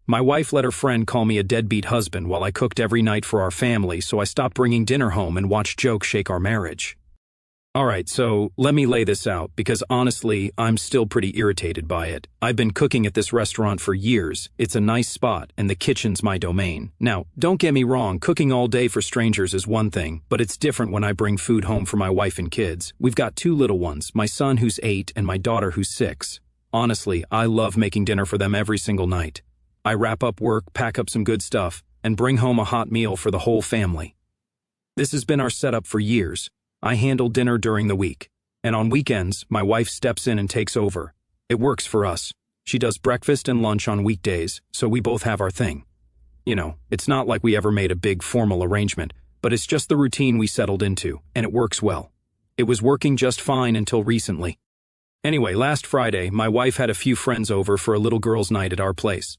My wife let her friend call me a deadbeat husband while I cooked every night for our family, so I stopped bringing dinner home and watched jokes shake our marriage. Alright, so let me lay this out, because honestly, I'm still pretty irritated by it. I've been cooking at this restaurant for years, it's a nice spot, and the kitchen's my domain. Now, don't get me wrong, cooking all day for strangers is one thing, but it's different when I bring food home for my wife and kids. We've got two little ones, my son who's 8 and my daughter who's 6. Honestly, I love making dinner for them every single night. I wrap up work, pack up some good stuff, and bring home a hot meal for the whole family. This has been our setup for years. I handle dinner during the week, and on weekends, my wife steps in and takes over. It works for us. She does breakfast and lunch on weekdays, so we both have our thing. You know, it's not like we ever made a big formal arrangement, but it's just the routine we settled into, and it works well. It was working just fine until recently. Anyway, last Friday, my wife had a few friends over for a little girls' night at our place.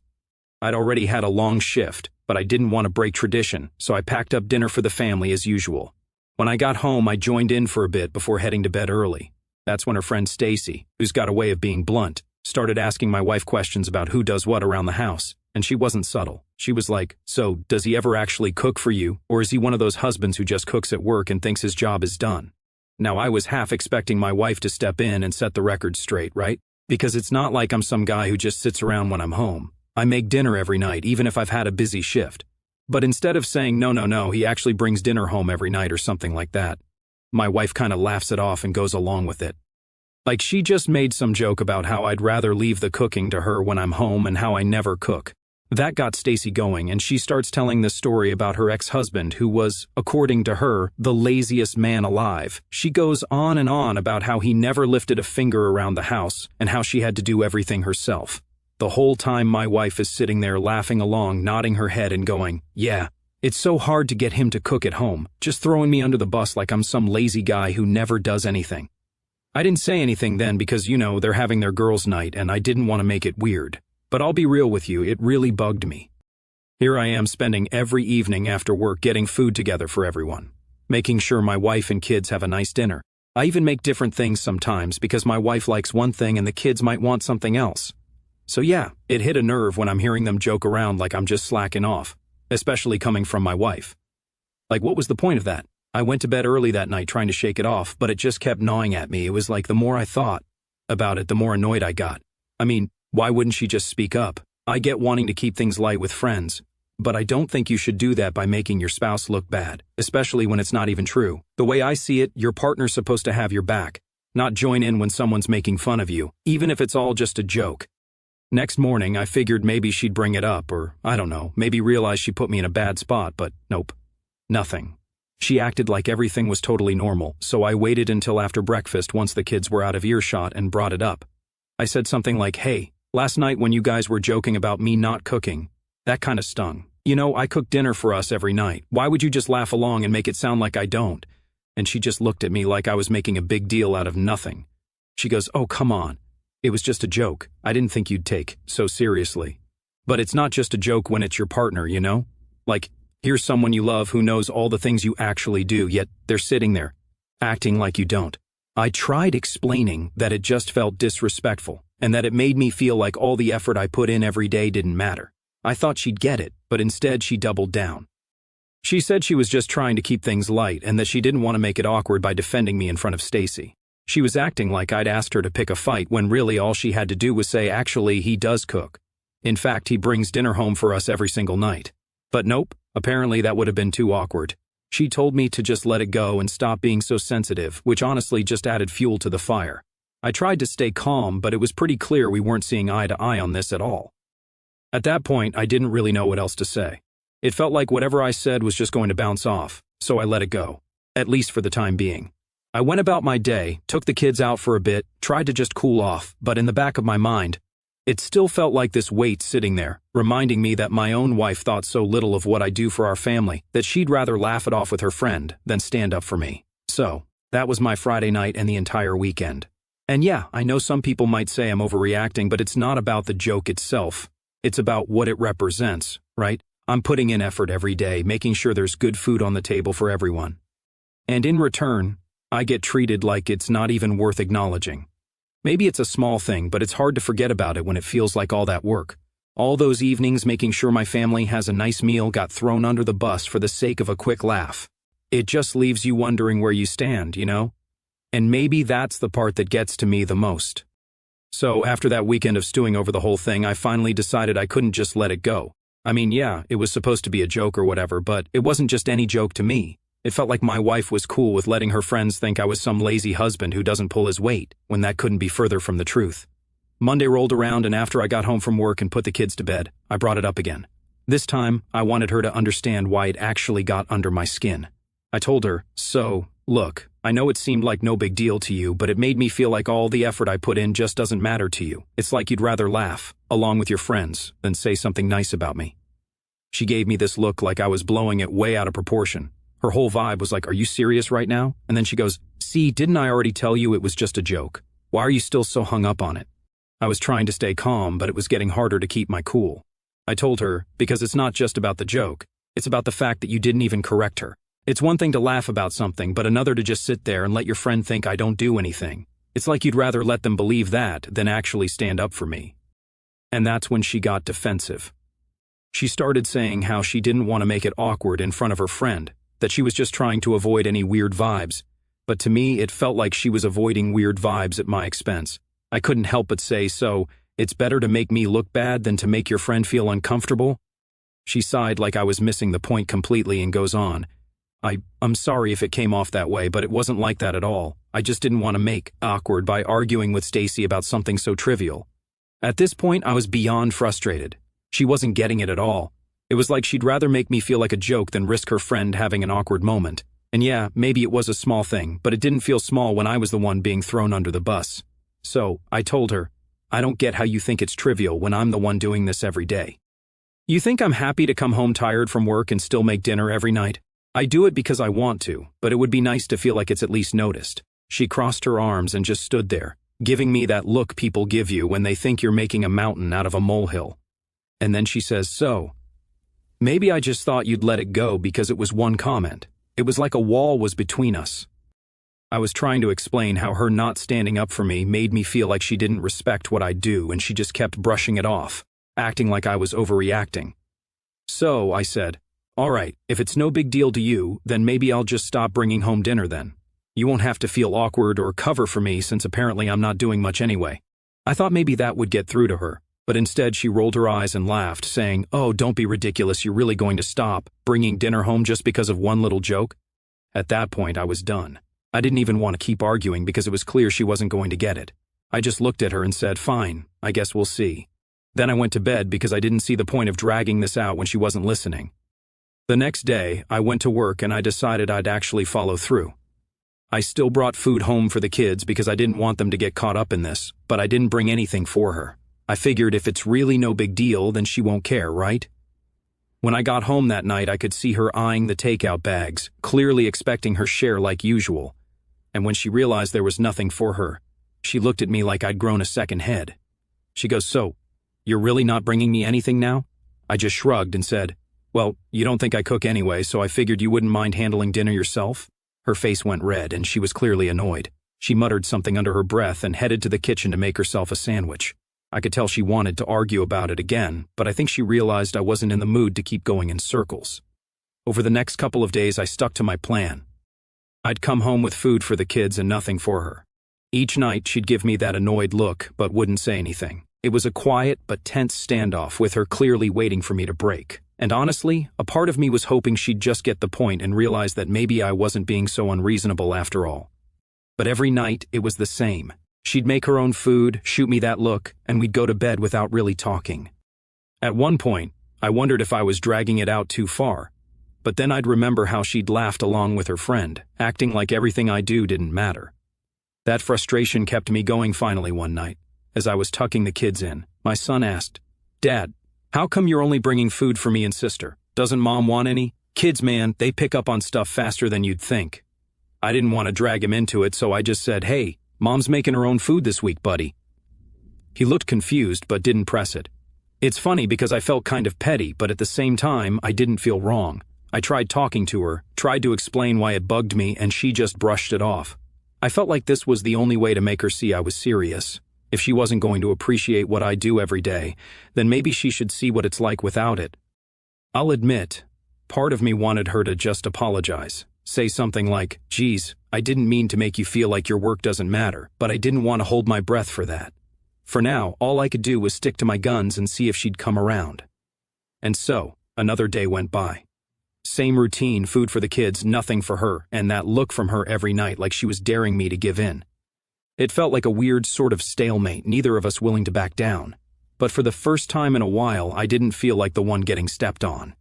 I'd already had a long shift, but I didn't want to break tradition, so I packed up dinner for the family as usual. When I got home, I joined in for a bit before heading to bed early. That's when her friend Stacy, who's got a way of being blunt, started asking my wife questions about who does what around the house, and she wasn't subtle. She was like, "So, does he ever actually cook for you, or is he one of those husbands who just cooks at work and thinks his job is done?" Now, I was half expecting my wife to step in and set the record straight, right? Because it's not like I'm some guy who just sits around when I'm home. I make dinner every night, even if I've had a busy shift. But instead of saying, no, he actually brings dinner home every night or something like that, my wife kind of laughs it off and goes along with it. Like she just made some joke about how I'd rather leave the cooking to her when I'm home and how I never cook. That got Stacy going, and she starts telling this story about her ex-husband who was, according to her, the laziest man alive. She goes on and on about how he never lifted a finger around the house and how she had to do everything herself. The whole time my wife is sitting there laughing along, nodding her head and going, "Yeah, it's so hard to get him to cook at home, just throwing me under the bus like I'm some lazy guy who never does anything." I didn't say anything then because, you know, they're having their girls' night and I didn't want to make it weird. But I'll be real with you, it really bugged me. Here I am spending every evening after work getting food together for everyone, making sure my wife and kids have a nice dinner. I even make different things sometimes because my wife likes one thing and the kids might want something else. So yeah, it hit a nerve when I'm hearing them joke around like I'm just slacking off, especially coming from my wife. Like, what was the point of that? I went to bed early that night trying to shake it off, but it just kept gnawing at me. It was like the more I thought about it, the more annoyed I got. I mean, why wouldn't she just speak up? I get wanting to keep things light with friends, but I don't think you should do that by making your spouse look bad, especially when it's not even true. The way I see it, your partner's supposed to have your back, not join in when someone's making fun of you, even if it's all just a joke. Next morning, I figured maybe she'd bring it up, or, I don't know, maybe realize she put me in a bad spot, but nope. Nothing. She acted like everything was totally normal, so I waited until after breakfast once the kids were out of earshot and brought it up. I said something like, "Hey, last night when you guys were joking about me not cooking, that kind of stung. You know, I cook dinner for us every night. Why would you just laugh along and make it sound like I don't?" And she just looked at me like I was making a big deal out of nothing. She goes, "Oh, come on. It was just a joke. I didn't think you'd take so seriously." But it's not just a joke when it's your partner, you know? Like, here's someone you love who knows all the things you actually do, yet they're sitting there, acting like you don't. I tried explaining that it just felt disrespectful, and that it made me feel like all the effort I put in every day didn't matter. I thought she'd get it, but instead she doubled down. She said she was just trying to keep things light and that she didn't want to make it awkward by defending me in front of Stacy. She was acting like I'd asked her to pick a fight when really all she had to do was say, "Actually, he does cook. In fact, he brings dinner home for us every single night." But nope, apparently that would have been too awkward. She told me to just let it go and stop being so sensitive, which honestly just added fuel to the fire. I tried to stay calm, but it was pretty clear we weren't seeing eye to eye on this at all. At that point, I didn't really know what else to say. It felt like whatever I said was just going to bounce off, so I let it go, at least for the time being. I went about my day, took the kids out for a bit, tried to just cool off, but in the back of my mind, it still felt like this weight sitting there, reminding me that my own wife thought so little of what I do for our family that she'd rather laugh it off with her friend than stand up for me. So, that was my Friday night and the entire weekend. And yeah, I know some people might say I'm overreacting, but it's not about the joke itself. It's about what it represents, right? I'm putting in effort every day, making sure there's good food on the table for everyone. And in return, I get treated like it's not even worth acknowledging. Maybe it's a small thing, but it's hard to forget about it when it feels like all that work. All those evenings making sure my family has a nice meal got thrown under the bus for the sake of a quick laugh. It just leaves you wondering where you stand, you know? And maybe that's the part that gets to me the most. So after that weekend of stewing over the whole thing, I finally decided I couldn't just let it go. I mean, yeah, it was supposed to be a joke or whatever, but it wasn't just any joke to me. It felt like my wife was cool with letting her friends think I was some lazy husband who doesn't pull his weight, when that couldn't be further from the truth. Monday rolled around, and after I got home from work and put the kids to bed, I brought it up again. This time, I wanted her to understand why it actually got under my skin. I told her, so, look, I know it seemed like no big deal to you, but it made me feel like all the effort I put in just doesn't matter to you. It's like you'd rather laugh, along with your friends, than say something nice about me. She gave me this look like I was blowing it way out of proportion. Her whole vibe was like, are you serious right now? And then she goes, see, didn't I already tell you it was just a joke? Why are you still so hung up on it? I was trying to stay calm, but it was getting harder to keep my cool. I told her, because it's not just about the joke, it's about the fact that you didn't even correct her. It's one thing to laugh about something, but another to just sit there and let your friend think I don't do anything. It's like you'd rather let them believe that than actually stand up for me. And that's when she got defensive. She started saying how she didn't want to make it awkward in front of her friend, that she was just trying to avoid any weird vibes. But to me, it felt like she was avoiding weird vibes at my expense. I couldn't help but say, so, it's better to make me look bad than to make your friend feel uncomfortable? She sighed like I was missing the point completely and goes on. I'm sorry if it came off that way, but it wasn't like that at all. I just didn't want to make awkward by arguing with Stacy about something so trivial. At this point, I was beyond frustrated. She wasn't getting it at all. It was like she'd rather make me feel like a joke than risk her friend having an awkward moment. And yeah, maybe it was a small thing, but it didn't feel small when I was the one being thrown under the bus. So, I told her, I don't get how you think it's trivial when I'm the one doing this every day. You think I'm happy to come home tired from work and still make dinner every night? I do it because I want to, but it would be nice to feel like it's at least noticed. She crossed her arms and just stood there, giving me that look people give you when they think you're making a mountain out of a molehill. And then she says, so, maybe I just thought you'd let it go because it was one comment. It was like a wall was between us. I was trying to explain how her not standing up for me made me feel like she didn't respect what I do, and she just kept brushing it off, acting like I was overreacting. So, I said, all right, if it's no big deal to you, then maybe I'll just stop bringing home dinner then. You won't have to feel awkward or cover for me since apparently I'm not doing much anyway. I thought maybe that would get through to her, but instead she rolled her eyes and laughed, saying, oh, don't be ridiculous, you're really going to stop bringing dinner home just because of one little joke? At that point, I was done. I didn't even want to keep arguing because it was clear she wasn't going to get it. I just looked at her and said, fine, I guess we'll see. Then I went to bed because I didn't see the point of dragging this out when she wasn't listening. The next day, I went to work and I decided I'd actually follow through. I still brought food home for the kids because I didn't want them to get caught up in this, but I didn't bring anything for her. I figured if it's really no big deal, then she won't care, right? When I got home that night, I could see her eyeing the takeout bags, clearly expecting her share like usual. And when she realized there was nothing for her, she looked at me like I'd grown a second head. She goes, so, you're really not bringing me anything now? I just shrugged and said, well, you don't think I cook anyway, so I figured you wouldn't mind handling dinner yourself? Her face went red and she was clearly annoyed. She muttered something under her breath and headed to the kitchen to make herself a sandwich. I could tell she wanted to argue about it again, but I think she realized I wasn't in the mood to keep going in circles. Over the next couple of days, I stuck to my plan. I'd come home with food for the kids and nothing for her. Each night, she'd give me that annoyed look, but wouldn't say anything. It was a quiet but tense standoff with her clearly waiting for me to break. And honestly, a part of me was hoping she'd just get the point and realize that maybe I wasn't being so unreasonable after all. But every night, it was the same. She'd make her own food, shoot me that look, and we'd go to bed without really talking. At one point, I wondered if I was dragging it out too far. But then I'd remember how she'd laughed along with her friend, acting like everything I do didn't matter. That frustration kept me going finally one night. As I was tucking the kids in, my son asked, Dad, how come you're only bringing food for me and sister? Doesn't Mom want any? Kids, man, they pick up on stuff faster than you'd think. I didn't want to drag him into it, so I just said, hey, Mom's making her own food this week, buddy. He looked confused but didn't press it. It's funny because I felt kind of petty, but at the same time, I didn't feel wrong. I tried talking to her, tried to explain why it bugged me, and she just brushed it off. I felt like this was the only way to make her see I was serious. If she wasn't going to appreciate what I do every day, then maybe she should see what it's like without it. I'll admit, part of me wanted her to just apologize. Say something like, "Geez, I didn't mean to make you feel like your work doesn't matter, but I didn't want to hold my breath for that." For now, all I could do was stick to my guns and see if she'd come around. And so, another day went by. Same routine, food for the kids, nothing for her, and that look from her every night like she was daring me to give in. It felt like a weird sort of stalemate, neither of us willing to back down. But for the first time in a while, I didn't feel like the one getting stepped on.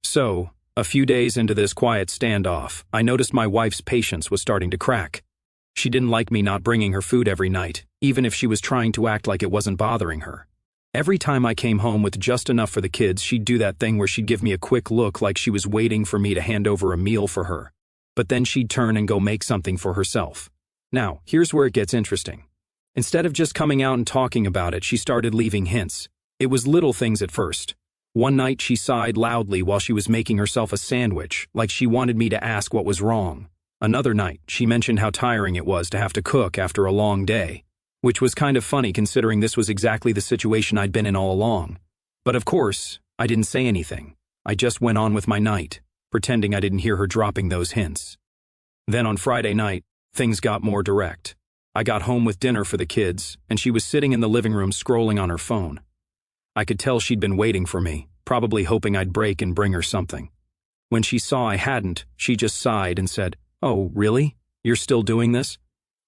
So, a few days into this quiet standoff, I noticed my wife's patience was starting to crack. She didn't like me not bringing her food every night, even if she was trying to act like it wasn't bothering her. Every time I came home with just enough for the kids, she'd do that thing where she'd give me a quick look like she was waiting for me to hand over a meal for her. But then she'd turn and go make something for herself. Now, here's where it gets interesting. Instead of just coming out and talking about it, she started leaving hints. It was little things at first. One night she sighed loudly while she was making herself a sandwich, like she wanted me to ask what was wrong. Another night, she mentioned how tiring it was to have to cook after a long day, which was kind of funny considering this was exactly the situation I'd been in all along. But of course, I didn't say anything. I just went on with my night, pretending I didn't hear her dropping those hints. Then on Friday night, things got more direct. I got home with dinner for the kids, and she was sitting in the living room scrolling on her phone. I could tell she'd been waiting for me, probably hoping I'd break and bring her something. When she saw I hadn't, she just sighed and said, "Oh, really? You're still doing this?"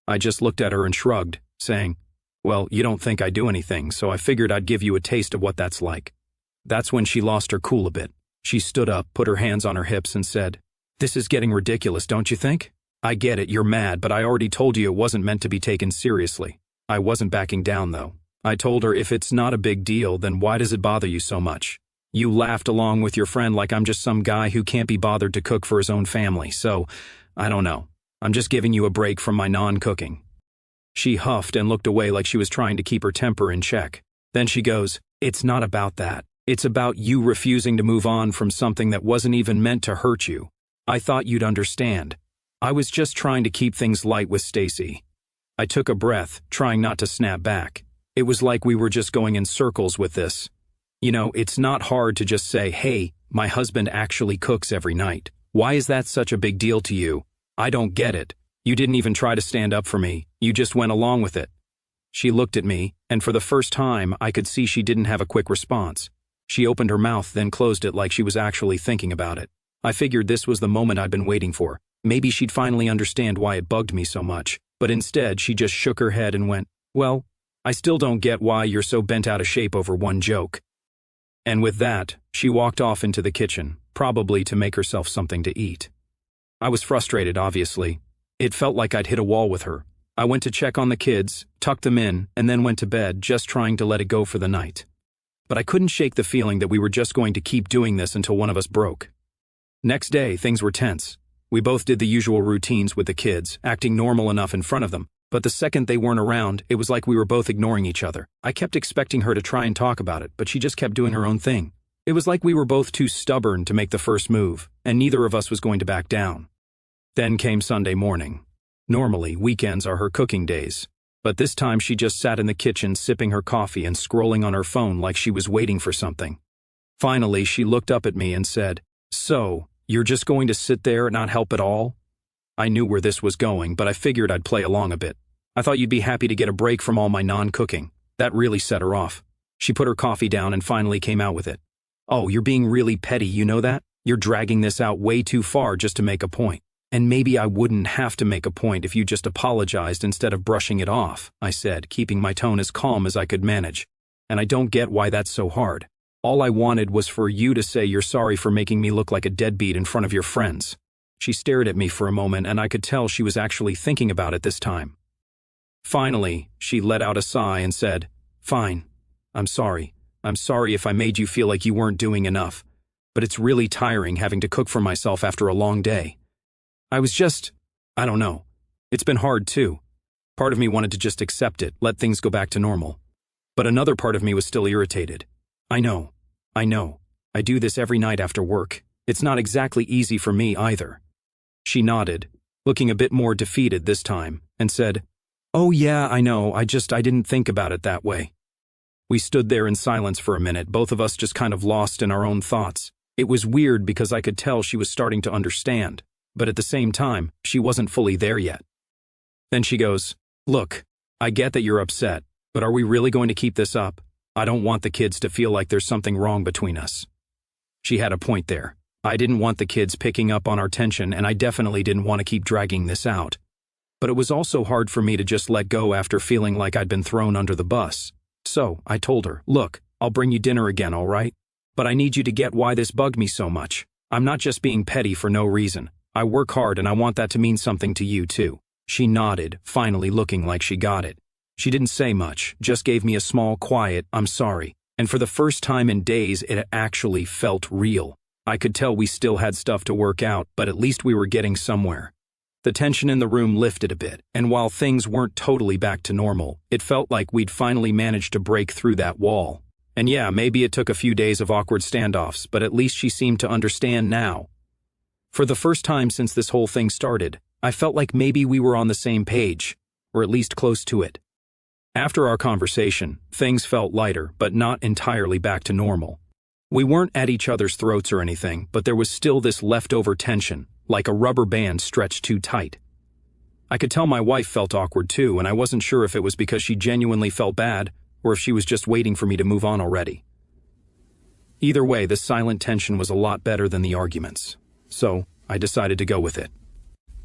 I just looked at her and shrugged, saying, "Well, you don't think I do anything, so I figured I'd give you a taste of what that's like." That's when she lost her cool a bit. She stood up, put her hands on her hips, and said, "This is getting ridiculous, don't you think? I get it, you're mad, but I already told you it wasn't meant to be taken seriously." I wasn't backing down, though. I told her if it's not a big deal, then why does it bother you so much? You laughed along with your friend like I'm just some guy who can't be bothered to cook for his own family, so, I don't know. I'm just giving you a break from my non-cooking. She huffed and looked away like she was trying to keep her temper in check. Then she goes, "It's not about that. It's about you refusing to move on from something that wasn't even meant to hurt you. I thought you'd understand. I was just trying to keep things light with Stacy." I took a breath, trying not to snap back. It was like we were just going in circles with this. You know, it's not hard to just say, "Hey, my husband actually cooks every night. Why is that such a big deal to you? I don't get it. You didn't even try to stand up for me. You just went along with it." She looked at me, and for the first time, I could see she didn't have a quick response. She opened her mouth, then closed it like she was actually thinking about it. I figured this was the moment I'd been waiting for. Maybe she'd finally understand why it bugged me so much. But instead, she just shook her head and went, "Well, I still don't get why you're so bent out of shape over one joke." And with that, she walked off into the kitchen, probably to make herself something to eat. I was frustrated, obviously. It felt like I'd hit a wall with her. I went to check on the kids, tucked them in, and then went to bed, just trying to let it go for the night. But I couldn't shake the feeling that we were just going to keep doing this until one of us broke. Next day, things were tense. We both did the usual routines with the kids, acting normal enough in front of them, but the second they weren't around, it was like we were both ignoring each other. I kept expecting her to try and talk about it, but she just kept doing her own thing. It was like we were both too stubborn to make the first move, and neither of us was going to back down. Then came Sunday morning. Normally, weekends are her cooking days, but this time she just sat in the kitchen sipping her coffee and scrolling on her phone like she was waiting for something. Finally, she looked up at me and said, "So, you're just going to sit there and not help at all?" I knew where this was going, but I figured I'd play along a bit. "I thought you'd be happy to get a break from all my non-cooking." That really set her off. She put her coffee down and finally came out with it. "Oh, you're being really petty, you know that? You're dragging this out way too far just to make a point. And maybe I wouldn't have to make a point if you just apologized instead of brushing it off," I said, keeping my tone as calm as I could manage. "And I don't get why that's so hard. All I wanted was for you to say you're sorry for making me look like a deadbeat in front of your friends." She stared at me for a moment, and I could tell she was actually thinking about it this time. Finally, she let out a sigh and said, "Fine. I'm sorry. I'm sorry if I made you feel like you weren't doing enough. But it's really tiring having to cook for myself after a long day. I don't know. It's been hard too. Part of me wanted to just accept it, let things go back to normal. But another part of me was still irritated. I know. I do this every night after work. It's not exactly easy for me either." She nodded, looking a bit more defeated this time, and said, Oh yeah, I know, I didn't think about it that way. We stood there in silence for a minute, both of us just kind of lost in our own thoughts. It was weird because I could tell she was starting to understand, but at the same time, she wasn't fully there yet. Then she goes, "Look, I get that you're upset, but are we really going to keep this up? I don't want the kids to feel like there's something wrong between us." She had a point there. I didn't want the kids picking up on our tension, and I definitely didn't want to keep dragging this out. But it was also hard for me to just let go after feeling like I'd been thrown under the bus. So I told her, "Look, I'll bring you dinner again, all right? But I need you to get why this bugged me so much. I'm not just being petty for no reason. I work hard and I want that to mean something to you too." She nodded, finally looking like she got it. She didn't say much, just gave me a small, quiet, "I'm sorry." And for the first time in days, it actually felt real. I could tell we still had stuff to work out, but at least we were getting somewhere. The tension in the room lifted a bit, and while things weren't totally back to normal, it felt like we'd finally managed to break through that wall. And yeah, maybe it took a few days of awkward standoffs, but at least she seemed to understand now. For the first time since this whole thing started, I felt like maybe we were on the same page, or at least close to it. After our conversation, things felt lighter, but not entirely back to normal. We weren't at each other's throats or anything, but there was still this leftover tension, like a rubber band stretched too tight. I could tell my wife felt awkward too, and I wasn't sure if it was because she genuinely felt bad, or if she was just waiting for me to move on already. Either way, the silent tension was a lot better than the arguments, so I decided to go with it.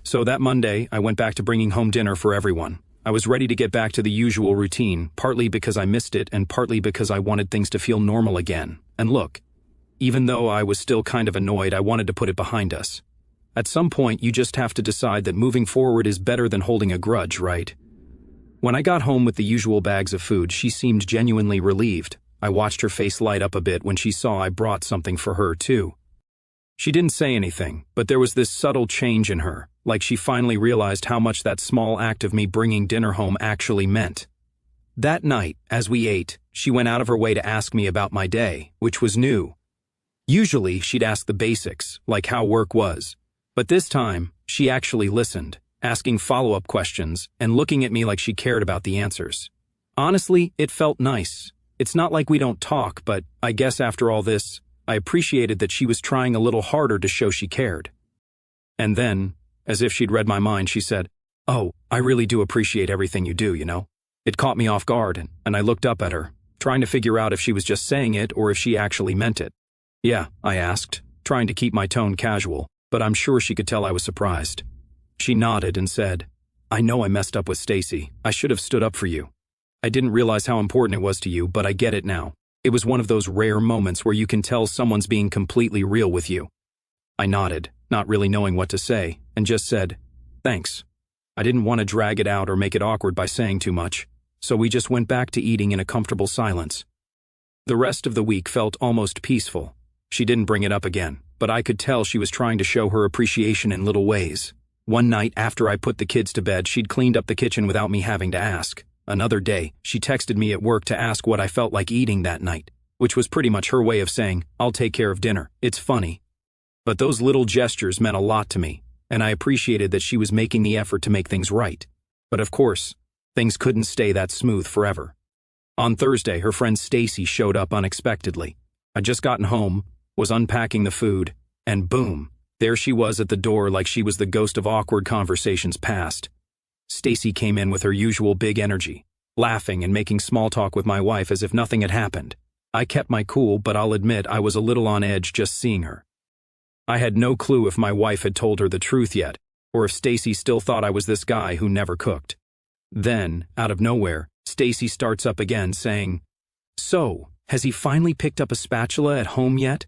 So that Monday, I went back to bringing home dinner for everyone. I was ready to get back to the usual routine, partly because I missed it and partly because I wanted things to feel normal again. And look, even though I was still kind of annoyed, I wanted to put it behind us. At some point, you just have to decide that moving forward is better than holding a grudge, right? When I got home with the usual bags of food, she seemed genuinely relieved. I watched her face light up a bit when she saw I brought something for her, too. She didn't say anything, but there was this subtle change in her, like she finally realized how much that small act of me bringing dinner home actually meant. That night, as we ate, she went out of her way to ask me about my day, which was new. Usually, she'd ask the basics, like how work was. But this time, she actually listened, asking follow-up questions and looking at me like she cared about the answers. Honestly, it felt nice. It's not like we don't talk, but I guess after all this, I appreciated that she was trying a little harder to show she cared. And then, as if she'd read my mind, she said, "Oh, I really do appreciate everything you do, you know?" It caught me off guard, and I looked up at her, trying to figure out if she was just saying it or if she actually meant it. "Yeah," I asked, trying to keep my tone casual, but I'm sure she could tell I was surprised. She nodded and said, "I know I messed up with Stacy. I should have stood up for you. I didn't realize how important it was to you, but I get it now. It was one of those rare moments where you can tell someone's being completely real with you." I nodded, not really knowing what to say, and just said, "Thanks." I didn't want to drag it out or make it awkward by saying too much, so we just went back to eating in a comfortable silence. The rest of the week felt almost peaceful. She didn't bring it up again, but I could tell she was trying to show her appreciation in little ways. One night after I put the kids to bed, she'd cleaned up the kitchen without me having to ask. Another day, she texted me at work to ask what I felt like eating that night, which was pretty much her way of saying, "I'll take care of dinner." It's funny. But those little gestures meant a lot to me, and I appreciated that she was making the effort to make things right. But of course, things couldn't stay that smooth forever. On Thursday, her friend Stacy showed up unexpectedly. I'd just gotten home, was unpacking the food, and boom, there she was at the door like she was the ghost of awkward conversations past. Stacy came in with her usual big energy, laughing and making small talk with my wife as if nothing had happened. I kept my cool, but I'll admit I was a little on edge just seeing her. I had no clue if my wife had told her the truth yet, or if Stacy still thought I was this guy who never cooked. Then, out of nowhere, Stacy starts up again saying, "So, has he finally picked up a spatula at home yet?"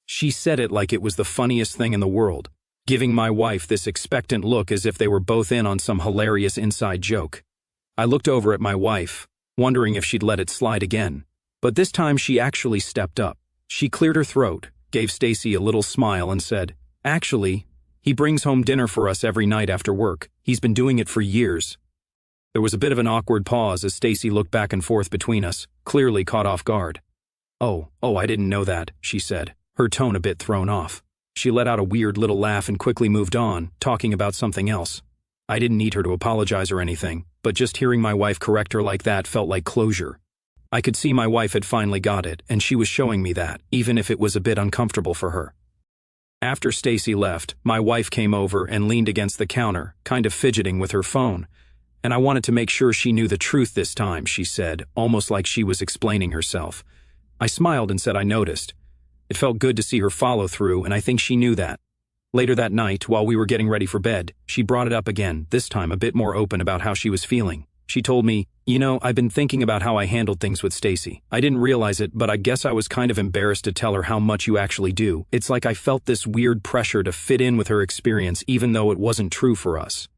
She said it like it was the funniest thing in the world, giving my wife this expectant look as if they were both in on some hilarious inside joke. I looked over at my wife, wondering if she'd let it slide again, but this time she actually stepped up. She cleared her throat, gave Stacy a little smile and said, "Actually, he brings home dinner for us every night after work. He's been doing it for years." There was a bit of an awkward pause as Stacy looked back and forth between us, clearly caught off guard. Oh, I didn't know that," she said, her tone a bit thrown off. She let out a weird little laugh and quickly moved on, talking about something else. I didn't need her to apologize or anything, but just hearing my wife correct her like that felt like closure. I could see my wife had finally got it, and she was showing me that, even if it was a bit uncomfortable for her. After Stacy left, my wife came over and leaned against the counter, kind of fidgeting with her phone. And I wanted to make sure she knew the truth this time, she said, almost like she was explaining herself. I smiled and said I noticed. It felt good to see her follow through, and I think she knew that. Later that night, while we were getting ready for bed, she brought it up again, this time a bit more open about how she was feeling. She told me, I've been thinking about how I handled things with Stacy. I didn't realize it, but I guess I was kind of embarrassed to tell her how much you actually do. It's like I felt this weird pressure to fit in with her experience even though it wasn't true for us.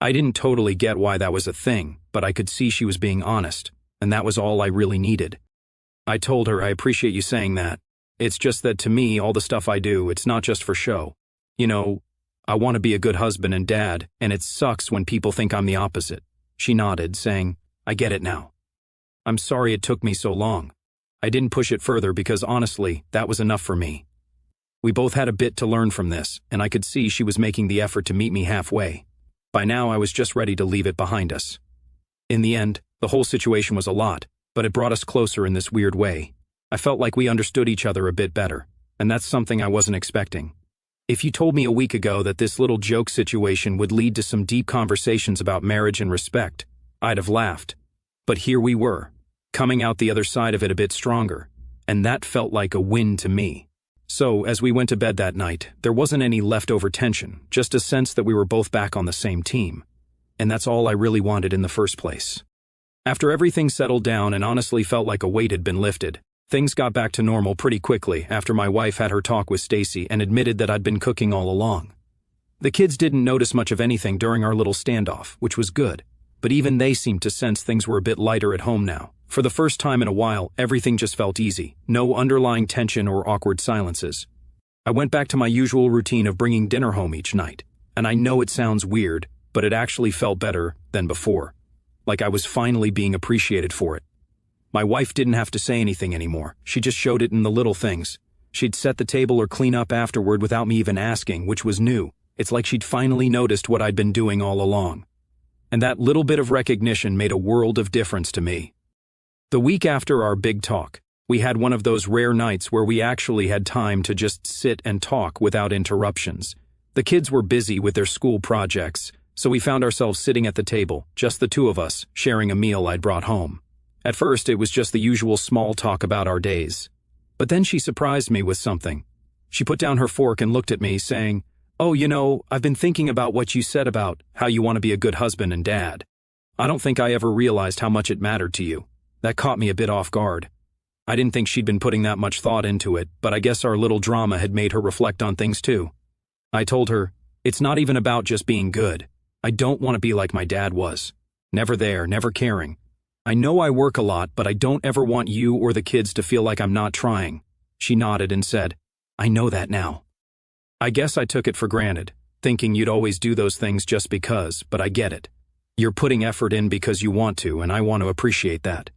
I didn't totally get why that was a thing, but I could see she was being honest, and that was all I really needed. I told her I appreciate you saying that. It's just that to me, all the stuff I do, it's not just for show. I want to be a good husband and dad, and it sucks when people think I'm the opposite. She nodded, saying, I get it now. I'm sorry it took me so long. I didn't push it further because honestly, that was enough for me. We both had a bit to learn from this, and I could see she was making the effort to meet me halfway. By now, I was just ready to leave it behind us. In the end, the whole situation was a lot, but it brought us closer in this weird way. I felt like we understood each other a bit better, and that's something I wasn't expecting. If you told me a week ago that this little joke situation would lead to some deep conversations about marriage and respect, I'd have laughed. But here we were, coming out the other side of it a bit stronger, and that felt like a win to me. So, as we went to bed that night, there wasn't any leftover tension, just a sense that we were both back on the same team. And that's all I really wanted in the first place. After everything settled down and honestly felt like a weight had been lifted, things got back to normal pretty quickly after my wife had her talk with Stacy and admitted that I'd been cooking all along. The kids didn't notice much of anything during our little standoff, which was good, but even they seemed to sense things were a bit lighter at home now. For the first time in a while, everything just felt easy, no underlying tension or awkward silences. I went back to my usual routine of bringing dinner home each night, and I know it sounds weird, but it actually felt better than before, like I was finally being appreciated for it. My wife didn't have to say anything anymore. She just showed it in the little things. She'd set the table or clean up afterward without me even asking, which was new. It's like she'd finally noticed what I'd been doing all along. And that little bit of recognition made a world of difference to me. The week after our big talk, we had one of those rare nights where we actually had time to just sit and talk without interruptions. The kids were busy with their school projects, so we found ourselves sitting at the table, just the two of us, sharing a meal I'd brought home. At first, it was just the usual small talk about our days. But then she surprised me with something. She put down her fork and looked at me, saying, Oh, I've been thinking about what you said about how you want to be a good husband and dad. I don't think I ever realized how much it mattered to you. That caught me a bit off guard. I didn't think she'd been putting that much thought into it, but I guess our little drama had made her reflect on things too. I told her, it's not even about just being good. I don't want to be like my dad was. Never there, never caring. I know I work a lot, but I don't ever want you or the kids to feel like I'm not trying. She nodded and said, I know that now. I guess I took it for granted, thinking you'd always do those things just because, but I get it. You're putting effort in because you want to, and I want to appreciate that.